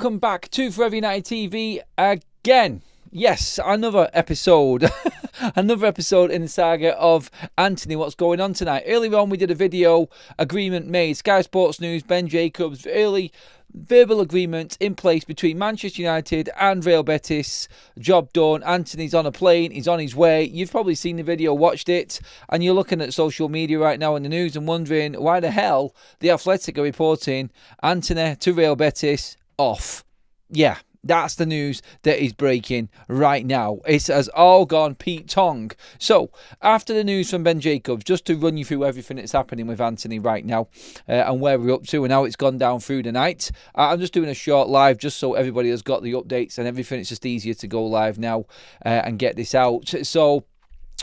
Welcome back to Forever United TV again. Yes, another episode. Another episode in the saga of Anthony. What's going on tonight? Earlier on, we did a video agreement made. Sky Sports News, Ben Jacobs, early verbal agreement in place between Manchester United and Real Betis. Job done. Anthony's on a plane. He's on his way. You've probably seen the video, watched it, and you're looking at social media right now in the news and wondering why the hell the Athletic are reporting Anthony to Real Betis off. Yeah. That's the news that is breaking right now. It has all gone Pete Tong. So, after the news from Ben Jacobs, just to run you through everything that's happening with Anthony right now and where we're up to and how it's gone down through the night. I'm just doing a short live just so everybody has got the updates and everything. It's just easier to go live now and get this out. So,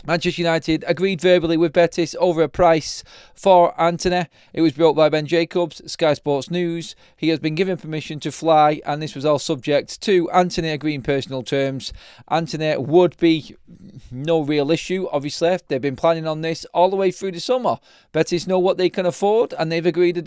Manchester United agreed verbally with Betis over a price for Anthony. It was brought by Ben Jacobs, Sky Sports News. He has been given permission to fly, and this was all subject to Anthony agreeing personal terms. Anthony would be no real issue, obviously. They've been planning on this all the way through the summer. Betis know what they can afford, and they've agreed a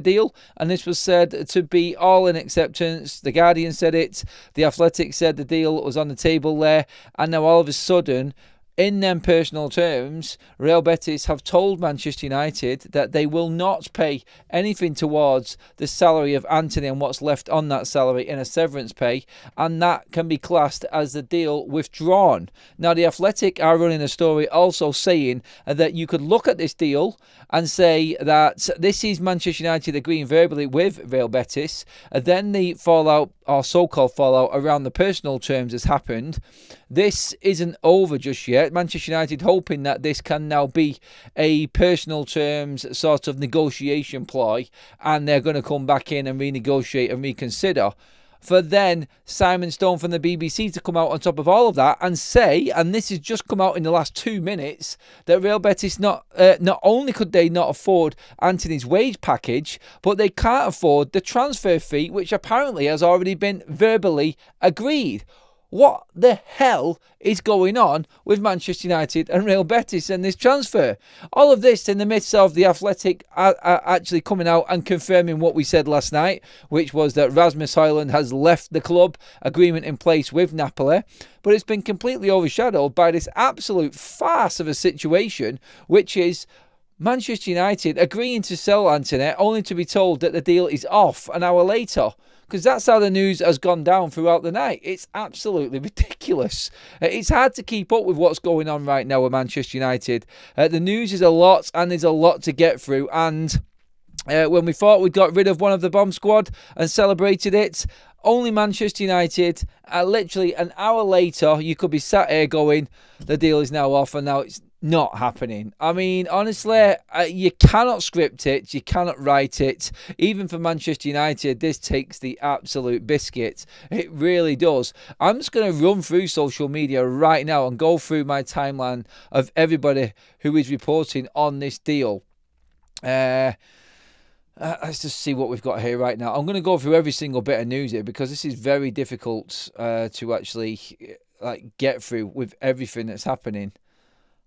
deal, and this was said to be all in acceptance. The Guardian said it. The Athletic said the deal was on the table there, and now all of a sudden, in them personal terms, Real Betis have told Manchester United that they will not pay anything towards the salary of Anthony and what's left on that salary in a severance pay, and that can be classed as the deal withdrawn. Now, the Athletic are running a story also saying that you could look at this deal and say that this is Manchester United agreeing verbally with Real Betis, then the fallout, or so-called fallout, around the personal terms has happened. This isn't over just yet. Manchester United hoping that this can now be a personal terms sort of negotiation ploy, and they're going to come back in and renegotiate and reconsider. For then Simon Stone from the BBC to come out on top of all of that and say, and this has just come out in the last 2 minutes, that Real Betis not only could they not afford Anthony's wage package, but they can't afford the transfer fee, which apparently has already been verbally agreed. What the hell is going on with Manchester United and Real Betis and this transfer? All of this in the midst of the Athletic actually coming out and confirming what we said last night, which was that Rasmus Højlund has left the club, agreement in place with Napoli. But it's been completely overshadowed by this absolute farce of a situation, which is Manchester United agreeing to sell Anthony only to be told that the deal is off an hour later. Because that's how the news has gone down throughout the night. It's absolutely ridiculous. It's hard to keep up with what's going on right now with Manchester United. The news is a lot, and there's a lot to get through. And when we thought we'd got rid of one of the bomb squad and celebrated it, only Manchester United, literally an hour later, you could be sat here going, the deal is now off, and now it's not happening. I mean, honestly, you cannot script it, you cannot write it. Even for Manchester United, this takes the absolute biscuit. It really does. I'm just going to run through social media right now and go through my timeline of everybody who is reporting on this deal. Let's just see what we've got here right now. I'm going to go through every single bit of news here because this is very difficult to actually get through with everything that's happening.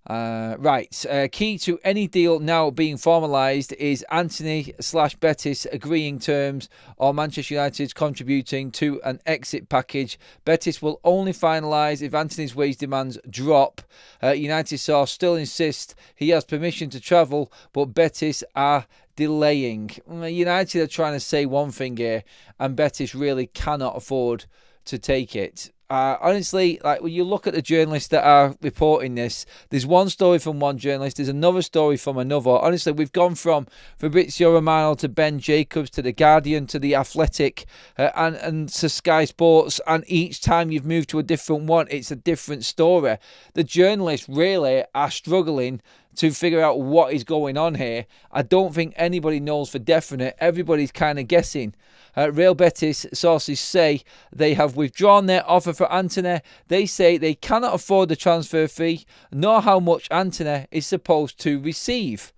Key to any deal now being formalised is Anthony/Betis agreeing terms or Manchester United contributing to an exit package. Betis will only finalise if Anthony's wage demands drop. United source still insist he has permission to travel, but Betis are delaying. United are trying to say one thing here, and Betis really cannot afford to take it. Honestly, when you look at the journalists that are reporting this, there's one story from one journalist, there's another story from another. Honestly, we've gone from Fabrizio Romano to Ben Jacobs to The Guardian to The Athletic and to Sky Sports, and each time you've moved to a different one, it's a different story. The journalists really are struggling to figure out what is going on here. I don't think anybody knows for definite. Everybody's kind of guessing. Real Betis sources say they have withdrawn their offer for Anthony. They say they cannot afford the transfer fee, nor how much Anthony is supposed to receive.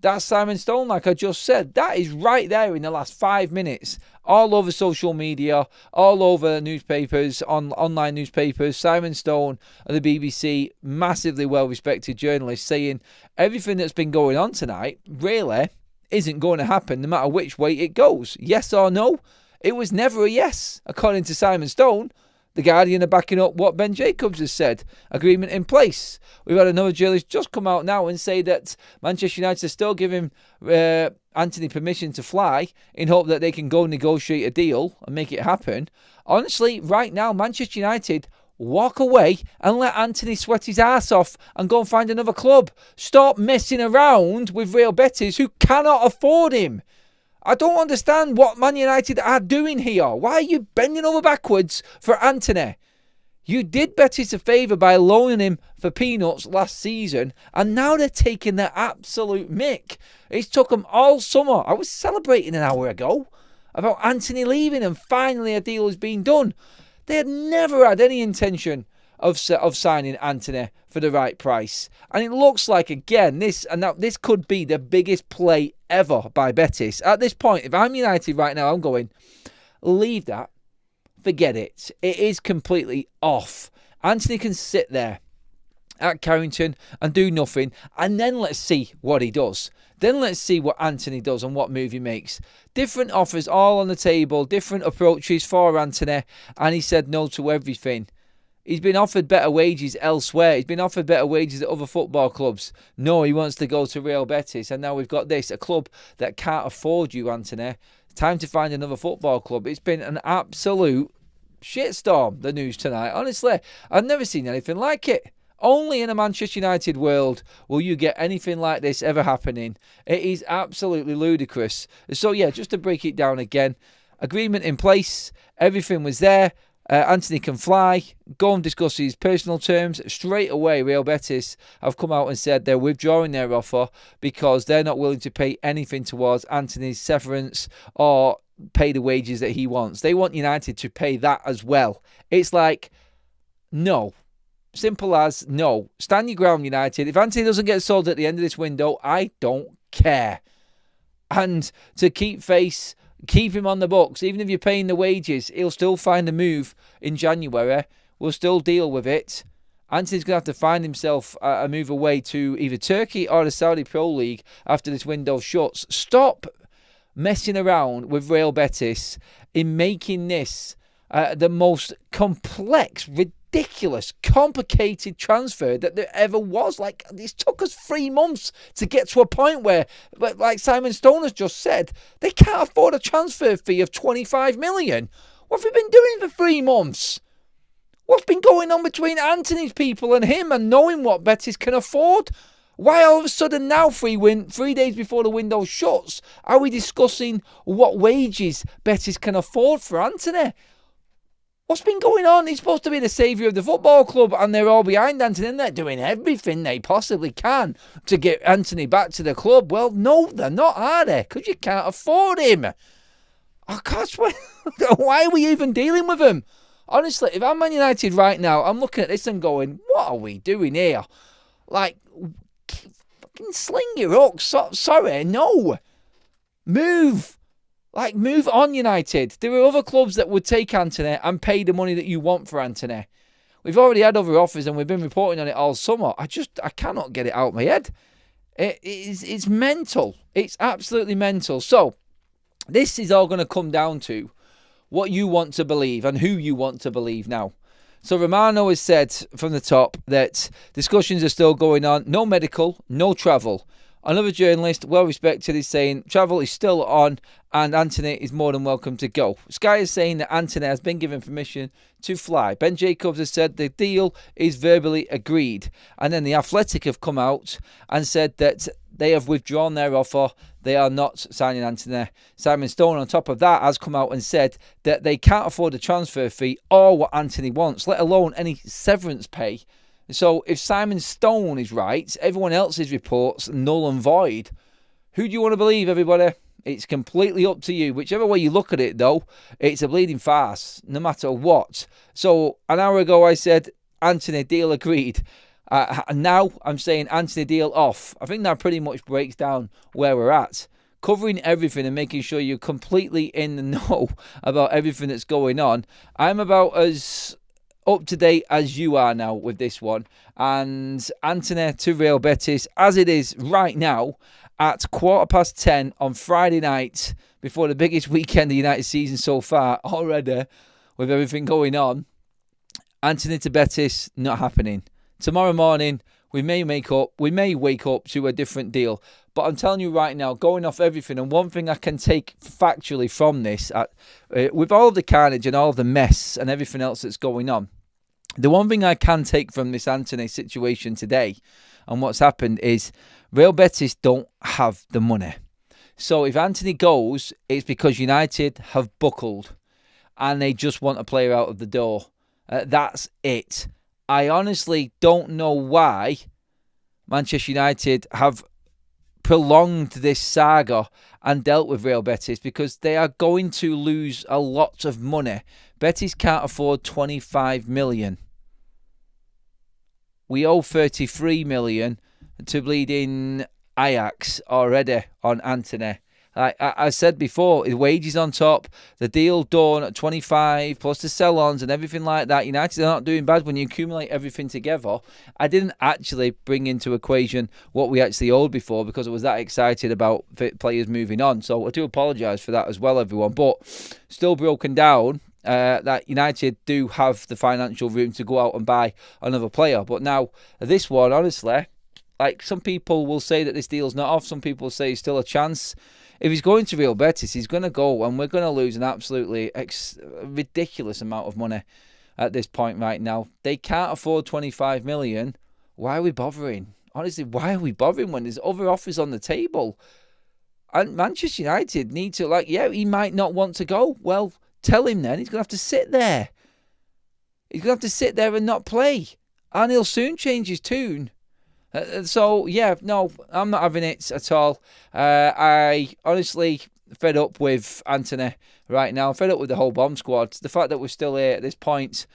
That's Simon Stone, like I just said. That is right there in the last 5 minutes. All over social media, all over newspapers, online newspapers. Simon Stone of the BBC, massively well-respected journalist, saying everything that's been going on tonight really isn't going to happen no matter which way it goes. Yes or no? It was never a yes, according to Simon Stone. The Guardian are backing up what Ben Jacobs has said. Agreement in place. We've had another journalist just come out now and say that Manchester United are still giving Antony permission to fly in hope that they can go negotiate a deal and make it happen. Honestly, right now, Manchester United, walk away and let Antony sweat his ass off and go and find another club. Stop messing around with Real Betis, who cannot afford him. I don't understand what Man United are doing here. Why are you bending over backwards for Antony? You did Betis a favour by loaning him for peanuts last season, and now they're taking the absolute mick. It's took them all summer. I was celebrating an hour ago about Antony leaving, and finally a deal has been done. They had never had any intention of signing Antony for the right price. And it looks like, again, this could be the biggest play ever by Betis. At this point, if I'm United right now, I'm going, leave that. Forget it. It is completely off. Antony can sit there at Carrington and do nothing, and then let's see what he does. Then let's see what Antony does and what move he makes. Different offers all on the table, different approaches for Antony, and he said no to everything. He's been offered better wages elsewhere. He's been offered better wages at other football clubs. No, he wants to go to Real Betis. And now we've got this, a club that can't afford you, Antony. Time to find another football club. It's been an absolute shitstorm, the news tonight. Honestly, I've never seen anything like it. Only in a Manchester United world will you get anything like this ever happening. It is absolutely ludicrous. So, yeah, just to break it down again, agreement in place. Everything was there. Antony can fly, go and discuss his personal terms. Straight away, Real Betis have come out and said they're withdrawing their offer because they're not willing to pay anything towards Antony's severance or pay the wages that he wants. They want United to pay that as well. It's like, no. Simple as no. Stand your ground, United. If Antony doesn't get sold at the end of this window, I don't care. And to keep face, keep him on the books. Even if you're paying the wages, he'll still find a move in January. We'll still deal with it. Antony's going to have to find himself a move away to either Turkey or the Saudi Pro League after this window shuts. Stop messing around with Real Betis in making this the most complex, ridiculous, complicated transfer that there ever was. Like, this took us 3 months to get to a point where, like Simon Stone has just said, they can't afford a transfer fee of 25 million. What have we been doing for 3 months? What's been going on between Antony's people and him and knowing what Betis can afford? Why all of a sudden now, 3 days before the window shuts, are we discussing what wages Betis can afford for Antony? What's been going on? He's supposed to be the saviour of the football club, and they're all behind Antony, and they're doing everything they possibly can to get Antony back to the club. Well, no, they're not, are they? Because you can't afford him. Oh, gosh, why are we even dealing with him? Honestly, if I'm Man United right now, I'm looking at this and going, what are we doing here? Like, fucking sling your hooks. Sorry, no. Move. Like, move on, United. There are other clubs that would take Antony and pay the money that you want for Antony. We've already had other offers and we've been reporting on it all summer. I cannot get it out of my head. It's mental. It's absolutely mental. So, this is all going to come down to what you want to believe and who you want to believe now. So Romano has said from the top that discussions are still going on. No medical, no travel. Another journalist, well respected, is saying travel is still on and Antony is more than welcome to go. Sky is saying that Antony has been given permission to fly. Ben Jacobs has said the deal is verbally agreed. And then the Athletic have come out and said that they have withdrawn their offer. They are not signing Antony. Simon Stone, on top of that, has come out and said that they can't afford the transfer fee or what Antony wants, let alone any severance pay. So if Simon Stone is right, everyone else's reports null and void. Who do you want to believe, everybody? It's completely up to you. Whichever way you look at it, though, it's a bleeding farce, no matter what. So an hour ago I said, Antony, deal agreed. Now I'm saying Antony, deal off. I think that pretty much breaks down where we're at. Covering everything and making sure you're completely in the know about everything that's going on. I'm about as up to date as you are now with this one. And Antony to Real Betis, as it is right now, at 10:15 on Friday night, before the biggest weekend of the United season so far already, with everything going on. Antony to Betis, not happening. Tomorrow morning, we may wake up to a different deal. But I'm telling you right now, going off everything, and one thing I can take factually from this, with all of the carnage and all of the mess and everything else that's going on, the one thing I can take from this Antony situation today and what's happened is Real Betis don't have the money. So if Antony goes, it's because United have buckled and they just want a player out of the door. That's it. I honestly don't know why Manchester United have prolonged this saga and dealt with Real Betis, because they are going to lose a lot of money. Betis can't afford 25 million. We owe 33 million to bleeding Ajax already on Antony. Like I said before, his wages on top, the deal done at 25 plus the sell-ons and everything like that. United are not doing bad when you accumulate everything together. I didn't actually bring into equation what we actually owed before, because I was that excited about players moving on. So I do apologise for that as well, everyone. But still broken down that United do have the financial room to go out and buy another player. But now this one, honestly, like, some people will say that this deal's not off. Some people say it's still a chance. If he's going to Real Betis, he's going to go, and we're going to lose an absolutely ridiculous amount of money at this point right now. They can't afford 25 million. Why are we bothering? Honestly, why are we bothering when there's other offers on the table? And Manchester United need to, he might not want to go. Well, tell him then. He's going to have to sit there. He's going to have to sit there and not play. And he'll soon change his tune. No, I'm not having it at all. I honestly fed up with Antony right now. I'm fed up with the whole bomb squad. The fact that we're still here at this point,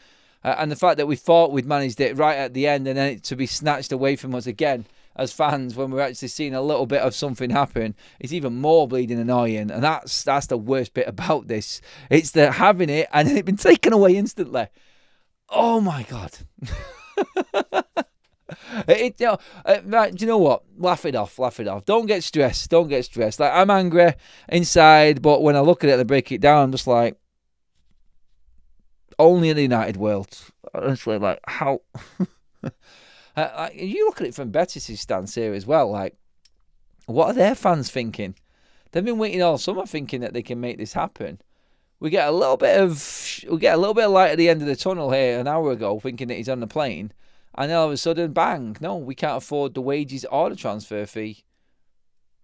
and the fact that we thought we'd managed it right at the end, and then it to be snatched away from us again as fans when we're actually seeing a little bit of something happen, is even more bleeding annoying. And that's the worst bit about this. It's the having it and then it been taken away instantly. Oh my God. Do you know what? Laugh it off. Don't get stressed. Like, I'm angry inside, but when I look at it and break it down, I'm just like, only in the United world. Honestly, like, how? You look at it from Betis' stance here as well. Like, what are their fans thinking? They've been waiting all summer thinking that they can make this happen. We get a little bit of light at the end of the tunnel here an hour ago, thinking that he's on the plane. And then all of a sudden, bang, no, we can't afford the wages or the transfer fee.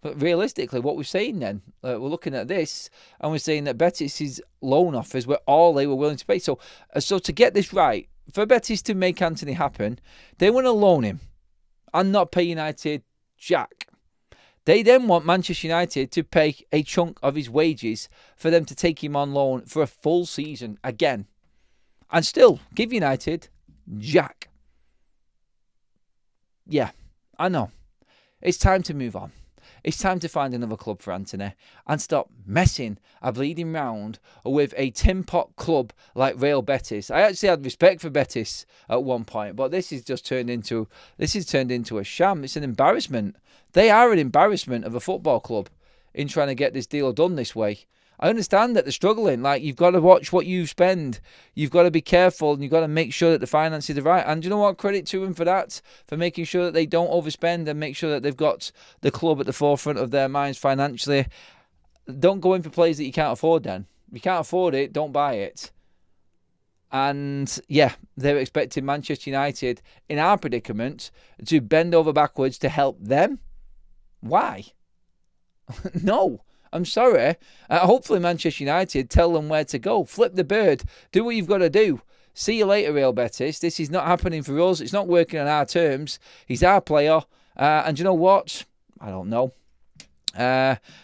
But realistically, what we're saying then, we're looking at this, and we're saying that Betis' loan offers were all they were willing to pay. So to get this right, for Betis to make Antony happen, they want to loan him and not pay United jack. They then want Manchester United to pay a chunk of his wages for them to take him on loan for a full season again. And still give United jack. Yeah, I know. It's time to move on. It's time to find another club for Antony and stop messing a bleeding round with a tin pot club like Real Betis. I actually had respect for Betis at one point, but this is turned into a sham. It's an embarrassment. They are an embarrassment of a football club in trying to get this deal done this way. I understand that they're struggling. Like, you've got to watch what you spend. You've got to be careful, and you've got to make sure that the finances are right. And you know what? Credit to them for that, for making sure that they don't overspend and make sure that they've got the club at the forefront of their minds financially. Don't go in for players that you can't afford then. If you can't afford it, don't buy it. And, yeah, they're expecting Manchester United, in our predicament, to bend over backwards to help them. Why? No. I'm sorry. Hopefully Manchester United tell them where to go. Flip the bird. Do what you've got to do. See you later, Real Betis. This is not happening for us. It's not working on our terms. He's our player. And you know what? I don't know.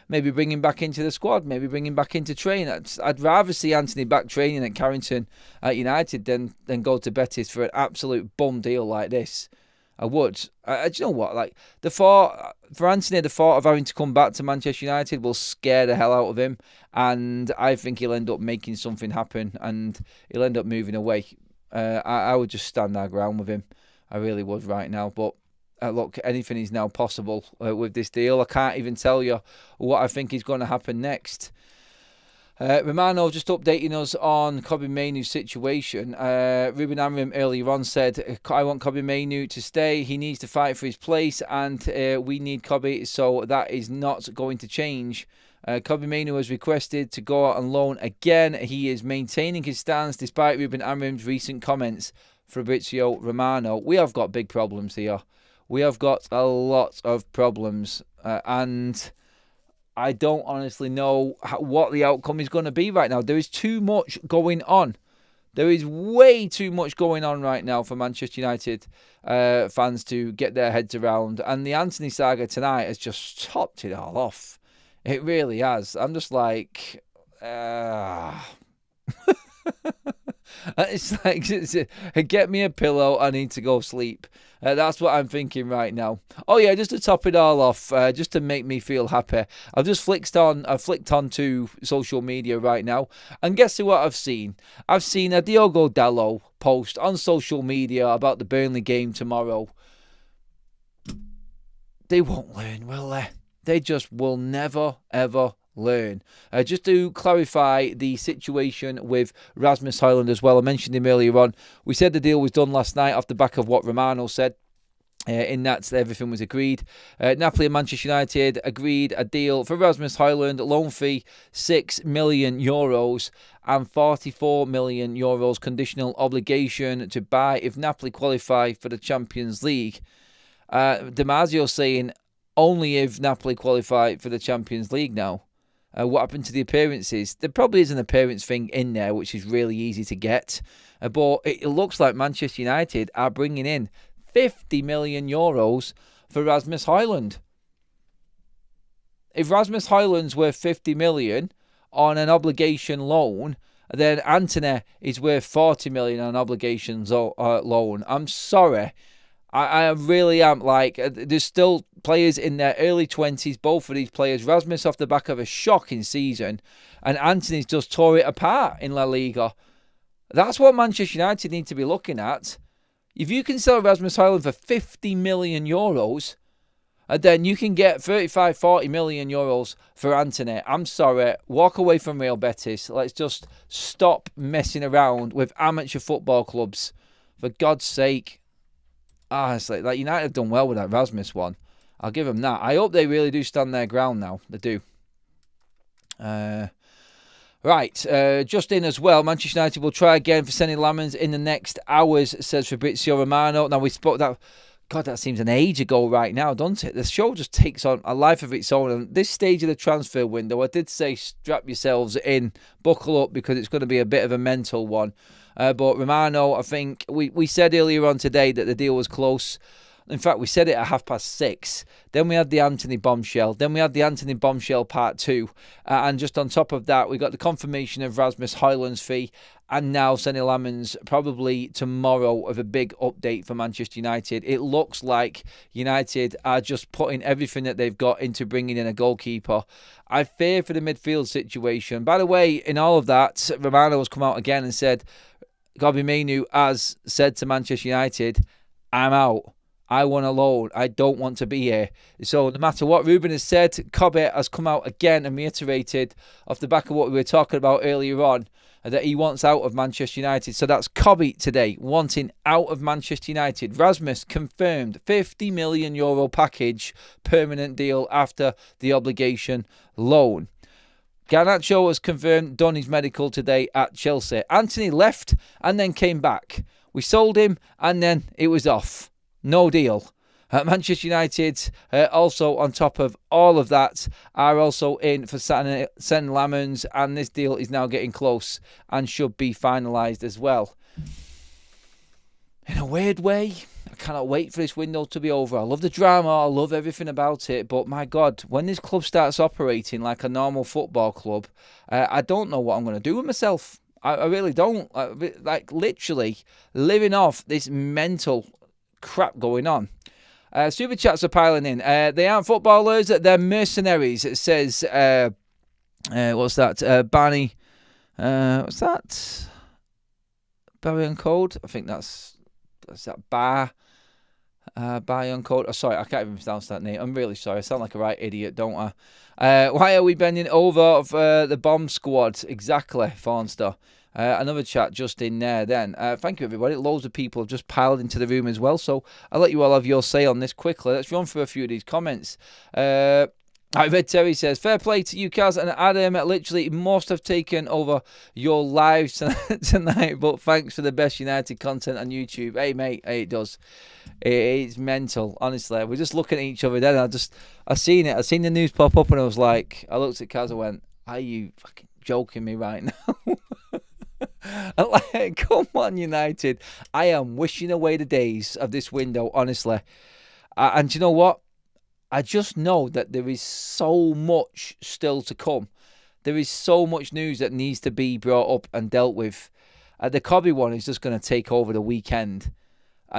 Maybe bring him back into the squad. Maybe bring him back into training. I'd rather see Antony back training at Carrington at United than go to Betis for an absolute bum deal like this. I would. Do you know what? Like, for Antony, the thought of having to come back to Manchester United will scare the hell out of him, and I think he'll end up making something happen, and he'll end up moving away. I would just stand our ground with him. I really would right now. But look, anything is now possible with this deal. I can't even tell you what I think is going to happen next. Romano just updating us on Kobbie Mainoo's situation. Ruben Amorim earlier on said, I want Kobbie Mainoo to stay. He needs to fight for his place, and we need Kobbie, so that is not going to change. Kobbie Mainoo has requested to go out on loan again. He is maintaining his stance despite Ruben Amorim's recent comments. Fabrizio Romano. We have got big problems here. We have got a lot of problems, and I don't honestly know what the outcome is going to be right now. There is too much going on. There is way too much going on right now for Manchester United fans to get their heads around. And the Antony saga tonight has just topped it all off. It really has. I'm just like... It's like, get me a pillow, I need to go sleep. That's what I'm thinking right now. Oh yeah, just to top it all off, just to make me feel happy, I've just flicked on to social media right now, and guess what I've seen? I've seen a Diogo Dalot post on social media about the Burnley game tomorrow. They won't learn, will they? They just will never, ever learn. Just to clarify the situation with Rasmus Højlund as well, I mentioned him earlier on. We said the deal was done last night off the back of what Romano said. In that everything was agreed. Napoli and Manchester United agreed a deal for Rasmus Højlund, loan fee €6 million and €44 million conditional obligation to buy if Napoli qualify for the Champions League. Damasio saying only if Napoli qualify for the Champions League now. What happened to the appearances? There probably is an appearance thing in there, which is really easy to get. But it looks like Manchester United are bringing in €50 million for Rasmus Højlund. If Rasmus Højlund's worth 50 million on an obligation loan, then Antony is worth 40 million on an obligation loan. I'm sorry. I really am. Like, there's still players in their early 20s, both of these players. Rasmus off the back of a shocking season, and Antony's just tore it apart in La Liga. That's what Manchester United need to be looking at. If you can sell Rasmus Højlund for €50 million, then you can get 35, 40 million euros for Antony. I'm sorry. Walk away from Real Betis. Let's just stop messing around with amateur football clubs. For God's sake. Honestly, like United have done well with that Rasmus one. I'll give them that. I hope they really do stand their ground now. They do. Right, just in as well, Manchester United will try again for Senny Lamens in the next hours, says Fabrizio Romano. Now, we spoke that... God, that seems an age ago right now, doesn't it? The show just takes on a life of its own. And this stage of the transfer window, I did say strap yourselves in, buckle up, because it's going to be a bit of a mental one. But Romano, I think, we said earlier on today that the deal was close. In fact, we said it at 6:30. Then we had the Antony bombshell. Then we had the Antony bombshell part 2. And just on top of that, we got the confirmation of Rasmus Højlund's fee. And now Senny Lamens probably tomorrow of a big update for Manchester United. It looks like United are just putting everything that they've got into bringing in a goalkeeper. I fear for the midfield situation. By the way, in all of that, Romano has come out again and said, Kobbie Mainoo has said to Manchester United, I'm out. I want a loan. I don't want to be here. So no matter what Ruben has said, Kobbie has come out again and reiterated off the back of what we were talking about earlier on, that he wants out of Manchester United. So that's Kobbie today, wanting out of Manchester United. Rasmus confirmed €50 million package, permanent deal after the obligation loan. Garnacho has confirmed done his medical today at Chelsea. Antony left and then came back. We sold him and then it was off. No deal. Manchester United, also on top of all of that, are also in for Senny Lamens, and this deal is now getting close and should be finalised as well. In a weird way, I cannot wait for this window to be over. I love the drama, I love everything about it, but my God, when this club starts operating like a normal football club, I don't know what I'm going to do with myself. I really don't. Like, literally living off this mental crap going on. Super chats are piling in. They aren't footballers, they're mercenaries. It says, what's that? Barney, what's that? Barry and Code? I think that's that Bar. Buy-on code. Oh, sorry, I can't even pronounce that name. I'm really sorry. I sound like a right idiot, don't I? Why are we bending over for the bomb squad? Exactly, Fawnster. Another chat just in there then. Thank you, everybody. Loads of people have just piled into the room as well, so I'll let you all have your say on this quickly. Let's run through a few of these comments. Red Terry says, fair play to you, Kaz and Adam. Literally must have taken over your lives tonight, but thanks for the best United content on YouTube. Hey, mate. Hey, it does. It's mental, honestly. We're just looking at each other then. I seen it. I seen the news pop up and I was like, I looked at Kaz and went, are you fucking joking me right now? I'm like, come on, United. I am wishing away the days of this window, honestly. And you know what? I just know that there is so much still to come. There is so much news that needs to be brought up and dealt with. The Cobby one is just going to take over the weekend.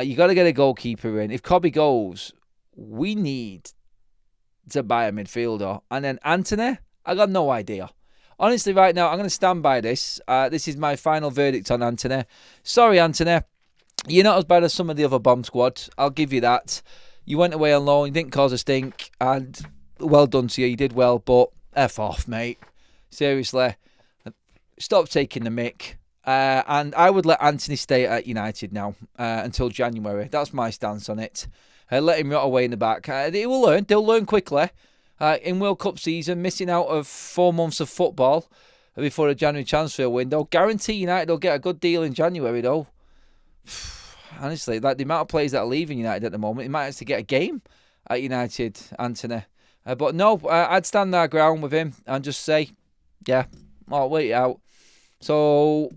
You got to get a goalkeeper in. If Cobby goes, we need to buy a midfielder. And then Antony, I got no idea. Honestly, right now, I'm going to stand by this. This is my final verdict on Antony. Sorry, Antony. You're not as bad as some of the other bomb squad. I'll give you that. You went away on loan. You didn't cause a stink. And well done to you. You did well. But F off, mate. Seriously. Stop taking the mick. And I would let Antony stay at United now until January. That's my stance on it. Let him rot away in the back. They will learn. They'll learn quickly. In World Cup season, missing out of 4 months of football before the January transfer window. Guarantee United will get a good deal in January, though. Honestly, like the amount of players that are leaving United at the moment, he might actually get a game at United, Antony. But no, I'd stand our ground with him and just say, yeah, I'll wait it out. So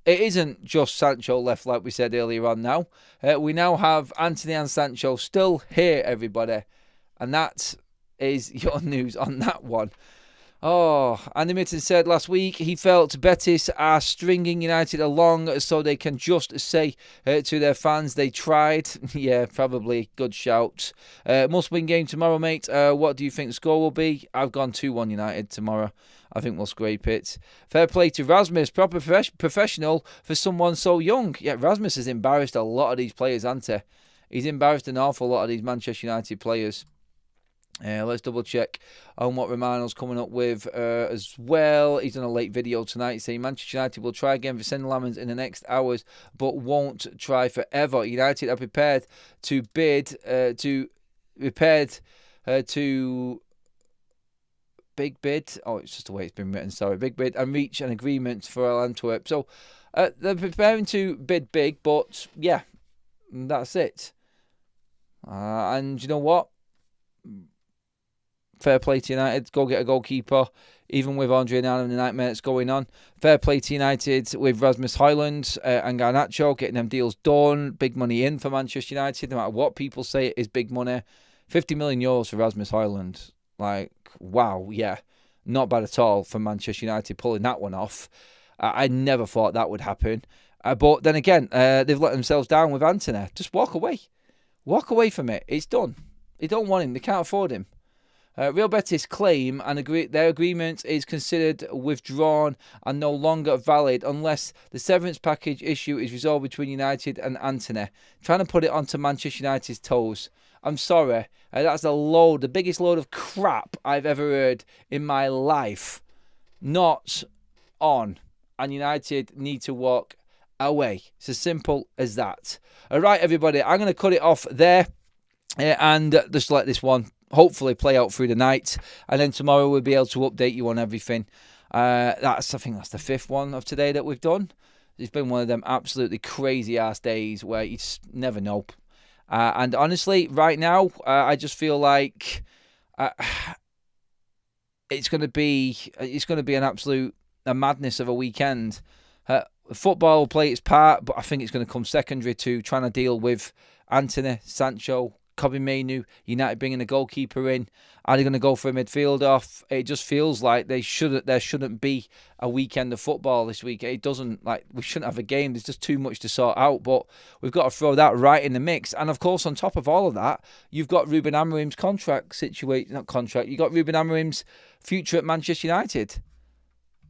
it isn't just Sancho left, like we said earlier on now. We now have Antony and Sancho still here, everybody. And that is your news on that one. Oh, Andy Mitten said last week he felt Betis are stringing United along so they can just say to their fans they tried. Yeah, probably. Good shout. Must-win game tomorrow, mate. What do you think the score will be? I've gone 2-1 United tomorrow. I think we'll scrape it. Fair play to Rasmus. Proper professional for someone so young. Yeah, Rasmus has embarrassed a lot of these players, hasn't he? He's embarrassed an awful lot of these Manchester United players. Let's double check on what Romano's coming up with as well. He's done a late video tonight saying Manchester United will try again for St. Lamans in the next hours, but won't try forever. United are prepared to bid big bid. Oh, it's just the way it's been written. Sorry, big bid and reach an agreement for Antwerp. So they're preparing to bid big, but yeah, that's it. And you know what? Fair play to United. Go get a goalkeeper. Even with Andre Nana and the nightmare that's going on. Fair play to United with Rasmus Højlund and Garnacho getting them deals done. Big money in for Manchester United. No matter what people say, it is big money. 50 million euros for Rasmus Højlund. Like, wow, yeah. Not bad at all for Manchester United pulling that one off. I never thought that would happen. But then again, they've let themselves down with Antony. Just walk away. Walk away from it. It's done. They don't want him. They can't afford him. Real Betis claim and their agreement is considered withdrawn and no longer valid unless the severance package issue is resolved between United and Antony. Trying to put it onto Manchester United's toes. I'm sorry. That's the biggest load of crap I've ever heard in my life. Not on. And United need to walk away. It's as simple as that. All right, everybody. I'm going to cut it off there and just let this one hopefully play out through the night, and then tomorrow we'll be able to update you on everything. I think that's the 5th one of today that we've done. It's been one of them absolutely crazy ass days where you just never know. And honestly, right now, I just feel like it's going to be an absolute madness of a weekend. Football will play its part, but I think it's going to come secondary to trying to deal with Antony, Sancho, Kobbie Mainoo, United bringing a goalkeeper in. Are they going to go for a midfielder? It just feels like there shouldn't be a weekend of football this week. It doesn't, like, we shouldn't have a game. There's just too much to sort out, but we've got to throw that right in the mix. And of course, on top of all of that, you've got Ruben Amorim's you've got Ruben Amorim's future at Manchester United.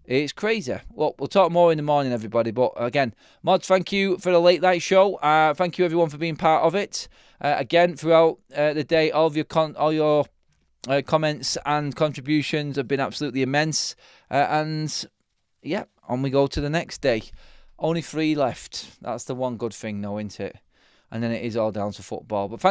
It's crazy. Well, we'll talk more in the morning, everybody. But again, mods, thank you for the late night show. Thank you, everyone, for being part of it. Again, throughout the day, all your comments and contributions have been absolutely immense. And yeah, on we go to the next day. Only 3 left. That's the one good thing, though, isn't it? And then it is all down to football. But thanks.